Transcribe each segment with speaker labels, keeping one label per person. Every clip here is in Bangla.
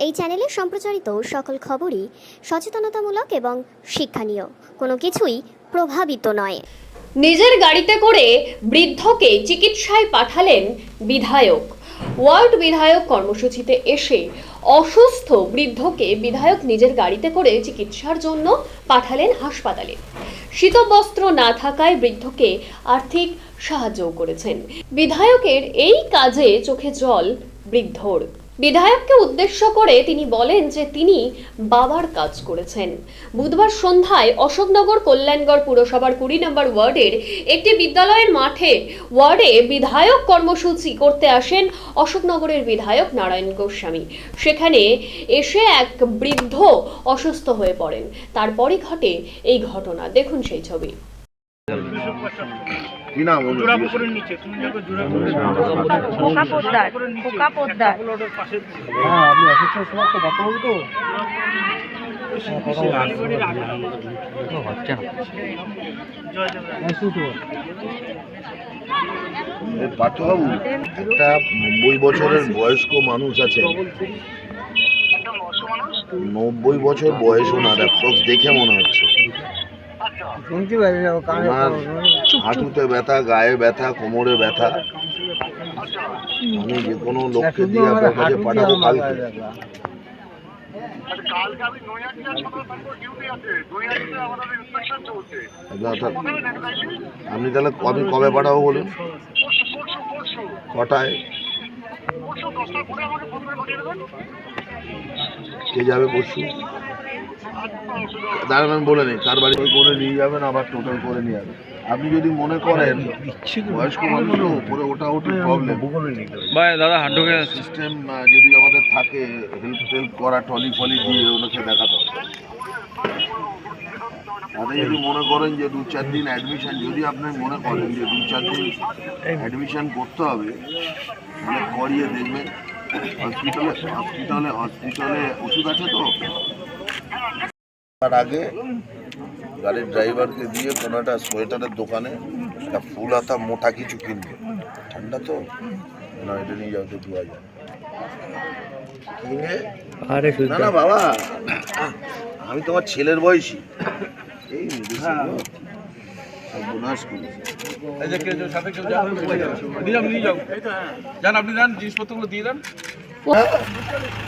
Speaker 1: এই চ্যানেলে সম্প্রচারিত সকল খবরই সচেতনতামূলক এবং শিক্ষণীয়, কোনো কিছুই প্রভাবিত নয়।
Speaker 2: নিজের গাড়িতে করে বৃদ্ধকে চিকিৎসায় পাঠালেন বিধায়ক। ওয়ার্ড বিধায়ক কর্মসূচিতে এসে অসুস্থ বৃদ্ধকে বিধায়ক নিজের গাড়িতে করে চিকিৎসার জন্য পাঠালেন হাসপাতালে। শীতবস্ত্র না থাকায় বৃদ্ধকে আর্থিক সাহায্যও করেছেন। বিধায়কের এই কাজে চোখে জল বৃদ্ধর। বিধায়ককে উদ্দেশ্য করে তিনি বলেন যে তিনি বাবার কাজ করেছেন। বুধবার সন্ধ্যায় অশোকনগর কল্যাণগড় পুরসভার 20 নম্বর ওয়ার্ডের একটি বিদ্যালয়ের মাঠে ওয়ার্ডে বিধায়ক কর্মসূচি করতে আসেন অশোকনগরের বিধায়ক নারায়ণ গোস্বামী। সেখানে এসে এক বৃদ্ধ অসুস্থ হয়ে পড়েন। তারপরই ঘটে এই ঘটনা। দেখুন সেই ছবি।
Speaker 3: পার্থবাবু, একটা 90 বছরের বয়স্ক মানুষ আছে, 90 বছর বয়স ওনার অ্যাপ্রক্স দেখে মনে হচ্ছে। ওনার হাঁটুতে ব্যথা, গায়ে ব্যথা, কোমরে ব্যথা। আমি যে কোনো লোককে দিয়ে আপনার কাছে পাঠাবো কালকে। আপনি তাহলে আমি কবে পাঠাবো বলুন? কটায়? কে যাবে পরশু? দাঁড়ান, আমি বলে নিই কার বাড়ি করে নিয়ে যাবেন, আবার টোটাল করে নিয়ে যাবেন। আপনি যদি মনে করেন বয়স্ক মানুষের উপরে ওটা প্রবলেম, সিস্টেম যদি আমাদের থাকে হেল্প করা, টলি ফলি দিয়ে ওনাকে দেখাতে হবে। তাতে যদি মনে করেন যে 2-4 দিন অ্যাডমিশন, যদি আপনি মনে করেন যে 2-4 দিন অ্যাডমিশন করতে হবে, তাহলে করিয়ে দেখবেন। হসপিটালে ওষুধ আছে তো। তার আগে গাড়ির ড্রাইভারকে দিয়ে কোনো একটা সোয়েটারের দোকানে একটা ফুল হাতা মোটা কিছু কিনবে, ঠান্ডা তো না, এটা নিয়ে যাও তো 2000 কিনে। না না বাবা, আমি তোমার ছেলের বয়সী। এই বোনাস করেছি।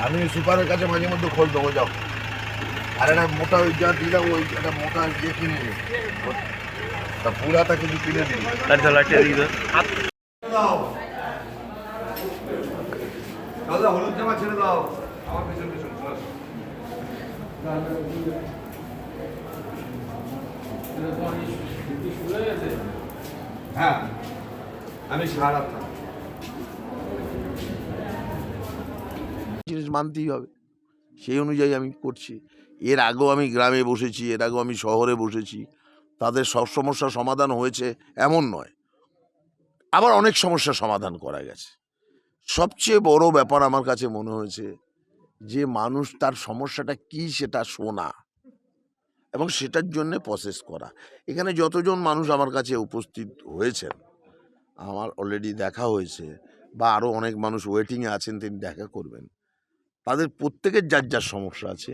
Speaker 3: আমি সুপারের কাছে মাঝে মধ্যে খোঁজ দেবো, যাও। আর একটা মোটা ওই যা দিলাম, ওই একটা মোটা দিয়ে কিনে নিই, তা ফুল হাতা কিছু কিনে দিই। হলুদ জামা ছেড়ে দাও, আমার পেছন পেছন। হ্যাঁ, আমি সারা জিনিস মানতেই হবে, সেই অনুযায়ী আমি করছি। এর আগেও আমি গ্রামে বসেছি, এর আগেও আমি শহরে বসেছি, তাদের সব সমস্যার সমাধান হয়েছে এমন নয়, আবার অনেক সমস্যার সমাধান করা গেছে। সবচেয়ে বড় ব্যাপার আমার কাছে মনে হয়েছে যে মানুষ তার সমস্যাটা কি সেটা শোনা এবং সেটার জন্যে প্রসেস করা। এখানে যতজন মানুষ আমার কাছে উপস্থিত হয়েছেন, আমার অলরেডি দেখা হয়েছে, বা আরও অনেক মানুষ ওয়েটিংয়ে আছেন, তিনি দেখা করবেন। তাদের প্রত্যেকের যার যার সমস্যা আছে,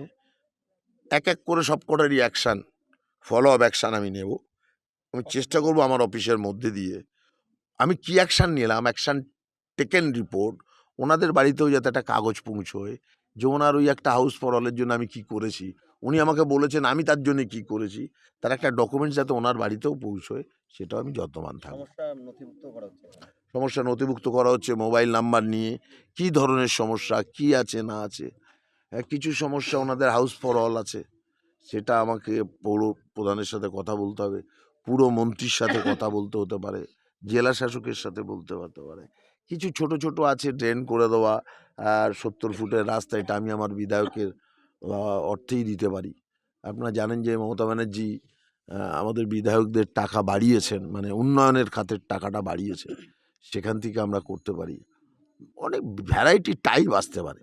Speaker 3: এক এক করে সব কটারই অ্যাকশান, ফলো আপ অ্যাকশান আমি নেব। আমি চেষ্টা করব আমার অফিসের মধ্যে দিয়ে আমি কি অ্যাকশান নিলাম, অ্যাকশান টেকেন রিপোর্ট ওনাদের বাড়িতেও যাতে একটা কাগজ পৌঁছয় যে ওনার ওই একটা হাউস ফর অলের জন্য আমি কি করেছি, উনি আমাকে বলেছেন আমি তার জন্য কি করেছি, তার একটা ডকুমেন্টস যাতে ওনার বাড়িতেও পৌঁছয়, সেটাও আমি যত্নবান থাকবো। সমস্যা নথিভুক্ত করা হচ্ছে, মোবাইল নাম্বার নিয়ে কি ধরনের সমস্যা, কি আছে না আছে। কিছু সমস্যা ওনাদের হাউস ফর অল আছে, সেটা আমাকে পৌর প্রধানের সাথে কথা বলতে হবে, পুরো মন্ত্রীর সাথে কথা বলতে হতে পারে, জেলা শাসকের সাথে বলতে হতে পারে। কিছু ছোট ছোট আছে, ড্রেন করে দেওয়া, আর 70 ফুটের রাস্তা, এটা আমি আমার বিধায়কের অর্থেই দিতে পারি। আপনারা জানেন যে মমতা ব্যানার্জি আমাদের বিধায়কদের টাকা বাড়িয়েছেন, মানে উন্নয়নের খাতের টাকাটা বাড়িয়েছেন, সেখান থেকে আমরা করতে পারি। অনেক ভ্যারাইটি টাইপ আসতে পারে।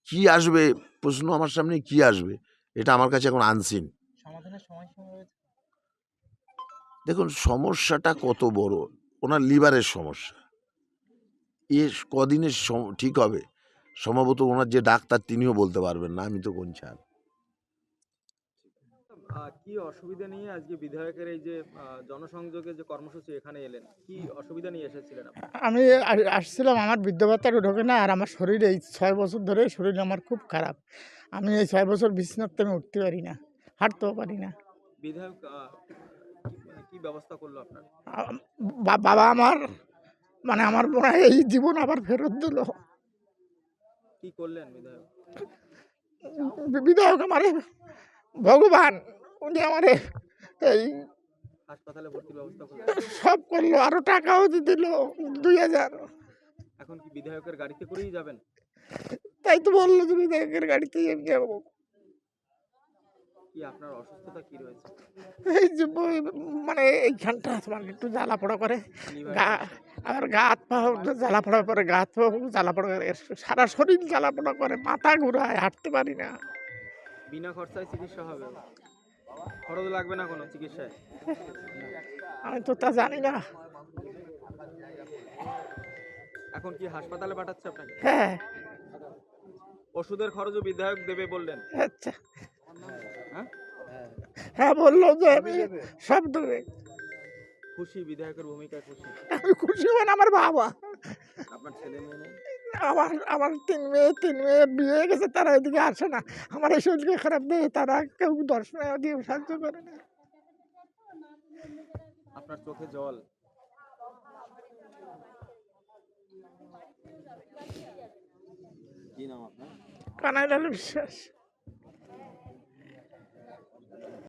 Speaker 3: কি আসবে প্রশ্ন আমার সামনে, কি আসবে এটা আমার কাছে এখন আনসিন। দেখুন সমস্যাটা কত বড়, ওনার লিভারের সমস্যা, এ কদিনের ঠিক হবে। সম্ভবত ওনার যে ডাক্তার তিনিও বলতে পারবেন না, আমি তো কোন ছাড়।
Speaker 4: কি অসুবিধা নিয়ে আজকে বিধায়কের এই যে জনসংযোগের যে কর্মসূচি এখানে এলেন, কি অসুবিধা নিয়ে এসেছিলেন আপনি?
Speaker 5: আমি আসছিলাম, আমার বৃদ্ধ ভাতাটা ঢোকে না, আর আমার শরীর এই 6 বছর ধরে শরীর আমার খুব খারাপ। আমি এই 6 বছর বিছানাতে আমি উঠতে পারি না, হাঁটতেও পারি না।
Speaker 4: বিধায়ক কি ব্যবস্থা করলো আপনার?
Speaker 5: বাবা আমার মানে আমার মনে হয় এই জীবন আবার ফেরত দিল।
Speaker 4: কি করলেন বিধায়ক?
Speaker 5: বিধায়ক আমারে ভগবান, উনি আমারে এই
Speaker 4: হাসপাতালে ভর্তির ব্যবস্থা করলেন?
Speaker 5: সব করলো, আরো টাকাও দিল 2000।
Speaker 4: এখন কি বিধায়কের গাড়িতে করেই যাবেন?
Speaker 5: তাই তো বললো যে বিধায়কের গাড়িতে যাবো।
Speaker 4: কি আপনার অসুস্থতা কি রয়েছে?
Speaker 5: এই যে মানে এইখানটা তোমার একটু জ্বালা পোড়া করে, গা আর গা হাত পা জ্বালা পোড়া করে, গা হাত পা জ্বালা পোড়া করে, সারা শরীর জ্বালা পোড়া করে, মাথা ঘুরায়, হাঁটতে পারি না।
Speaker 4: বিনা খরচায় চিকিৎসা হবে? খরচ লাগবে না কোনো চিকিৎসায়?
Speaker 5: আমি তো তা জানি না।
Speaker 4: এখন কি হাসপাতালে পাঠাচ্ছে আপনাকে?
Speaker 5: হ্যাঁ,
Speaker 4: ওষুধের খরচও বিধায়ক দেবে বললেন?
Speaker 5: আচ্ছা,
Speaker 4: হ্যাঁ,
Speaker 5: হ্যাঁ বললো যে আমি সব দেবে।
Speaker 4: খুশি? বিধায়কের ভূমিকায় খুশি?
Speaker 5: আমি খুশি হবেন আমার বাবা,
Speaker 4: আপনার ছেলে মেয়ে নেই?
Speaker 5: আমার 3 মেয়ে বিয়ে হয়ে গেছে, তারা এদিকে আসে না। আমার এই শরীরকে খারাপ দেয়, তারা কেউ দর্শনায় দিয়ে সাহায্য করে না।
Speaker 4: আপনার চোখে জল? কি নাম আপনার?
Speaker 5: কানাইলাল বিশ্বাস।